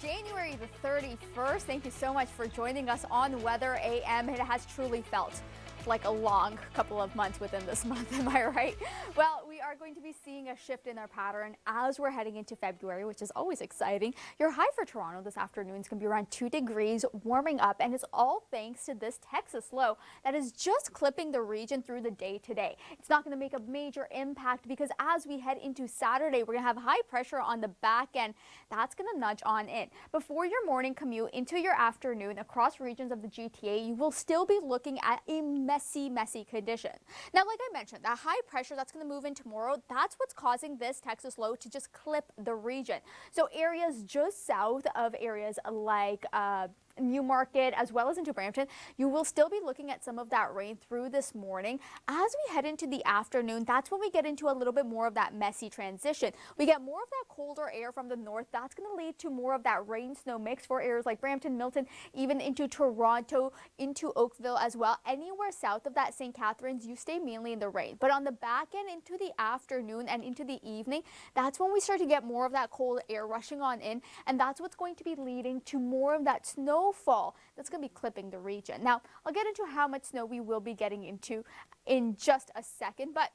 January the 31st. Thank you so much for joining us on Weather AM. It has truly felt like a long couple of months within this month, am I right? Well, we are going to be seeing a shift in our pattern as we're heading into February, which is always exciting. Your high for Toronto this afternoon is going to be around 2 degrees, warming up, and it's all thanks to this Texas low that is just clipping the region through the day today. It's not going to make a major impact because as we head into Saturday, we're going to have high pressure on the back end. That's going to nudge on in. Before your morning commute into your afternoon across regions of the GTA, you will still be looking at a messy condition. Now, like I mentioned, that high pressure that's going to move in tomorrow, that's what's causing this Texas low to just clip the region. So areas just south of areas like Newmarket as well as into Brampton, you will still be looking at some of that rain through this morning. As we head into the afternoon, that's when we get into a little bit more of that messy transition. We get more of that colder air from the north. That's going to lead to more of that rain snow mix for areas like Brampton, Milton, even into Toronto, into Oakville as well. Anywhere south of that St. Catharines, you stay mainly in the rain. But on the back end into the afternoon and into the evening, that's when we start to get more of that cold air rushing on in, and that's what's going to be leading to more of that snowfall that's going to be clipping the region. Now, I'll get into how much snow we will be getting into in just a second, but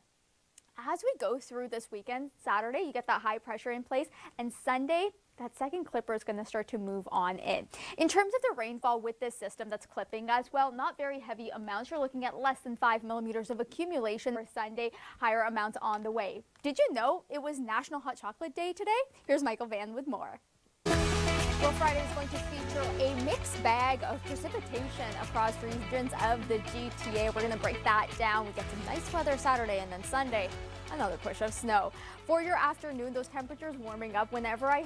as we go through this weekend, Saturday, you get that high pressure in place, and Sunday, that second clipper is going to start to move on in. In terms of the rainfall with this system that's clipping as well, not very heavy amounts. You're looking at less than 5 millimeters of accumulation for Sunday, higher amounts on the way. Did you know it was National Hot Chocolate Day today? Here's Michael Van with more. Well, Friday is going to feature a mixed bag of precipitation across regions of the GTA. We're going to break that down. We get some nice weather Saturday, and then Sunday, another push of snow. For your afternoon, those temperatures warming up, whenever I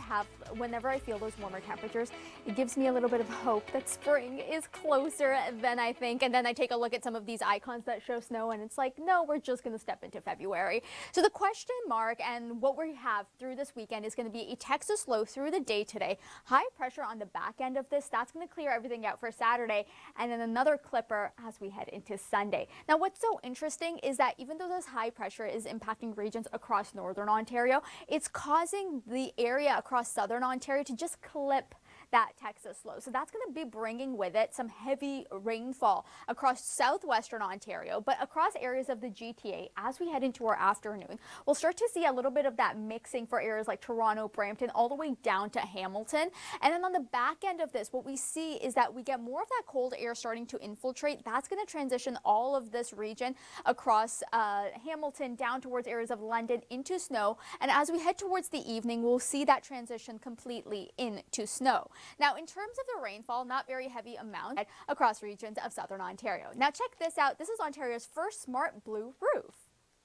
feel those warmer temperatures, it gives me a little bit of hope that spring is closer than I think. And then I take a look at some of these icons that show snow, and it's like, no, we're just going to step into February. So the question mark and what we have through this weekend is going to be a Texas low through the day today. High pressure on the back end of this. That's going to clear everything out for Saturday, and then another clipper as we head into Sunday. Now, what's so interesting is that even though this high pressure is impacting regions across northern Ontario, it's causing the area across southern Ontario to just clip that Texas low. So that's going to be bringing with it some heavy rainfall across southwestern Ontario, but across areas of the GTA as we head into our afternoon, we'll start to see a little bit of that mixing for areas like Toronto, Brampton, all the way down to Hamilton. And then on the back end of this, what we see is that we get more of that cold air starting to infiltrate. That's going to transition all of this region across Hamilton down towards areas of London into snow. And as we head towards the evening, we'll see that transition completely into snow. Now, in terms of the rainfall, not very heavy amount across regions of southern Ontario. Now, check this out. This is Ontario's first smart blue roof.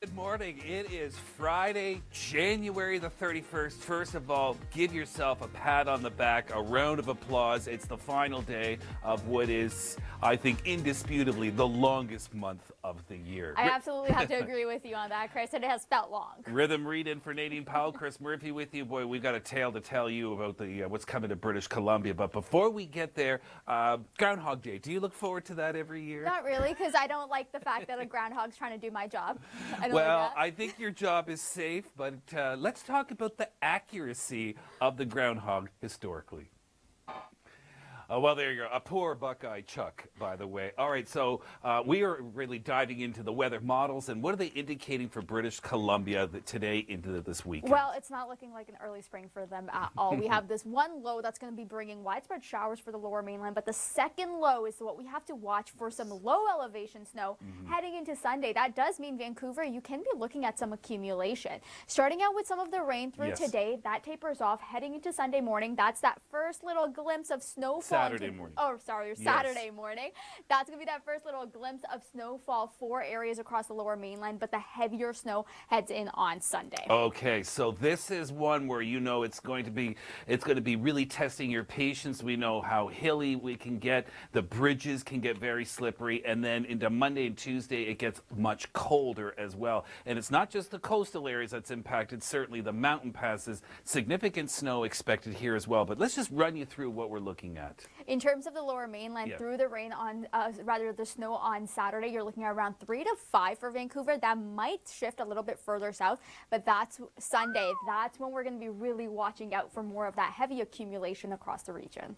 Good morning. It is Friday, January the 31st. First of all, give yourself a pat on the back, a round of applause. It's the final day of what is, I think, indisputably the longest month of the year. I absolutely have to agree with you on that, Chris. It has felt long. Rhythm Reet in for Nadine Powell, Chris Murphy with you. Boy, we've got a tale to tell you about the what's coming to British Columbia. But before we get there, Groundhog Day. Do you look forward to that every year? Not really, because I don't like the fact that a groundhog's trying to do my job. Well, I think your job is safe, but let's talk about the accuracy of the groundhog historically. Well, there you go. A poor Buckeye Chuck, by the way. All right, so we are really diving into the weather models, and what are they indicating for British Columbia today into this weekend? Well, it's not looking like an early spring for them at all. We have this one low that's going to be bringing widespread showers for the lower mainland, but the second low is what we have to watch for some low elevation snow heading into Sunday. That does mean Vancouver, you can be looking at some accumulation. Starting out with some of the rain through today, that tapers off heading into Sunday morning. That's that first little glimpse of snowfall. Saturday morning. Oh, sorry, Saturday morning. That's going to be that first little glimpse of snowfall for areas across the lower mainland, but the heavier snow heads in on Sunday. Okay, so this is one where you know it's going to be really testing your patience. We know how hilly we can get. The bridges can get very slippery, and then into Monday and Tuesday it gets much colder as well. And it's not just the coastal areas that's impacted, certainly the mountain passes. Significant snow expected here as well. But let's just run you through what we're looking at. In terms of the lower mainland, Yeah. through the rain on, rather the snow on Saturday, you're looking at around 3 to 5 for Vancouver. That might shift a little bit further south, but that's Sunday. That's when we're going to be really watching out for more of that heavy accumulation across the region.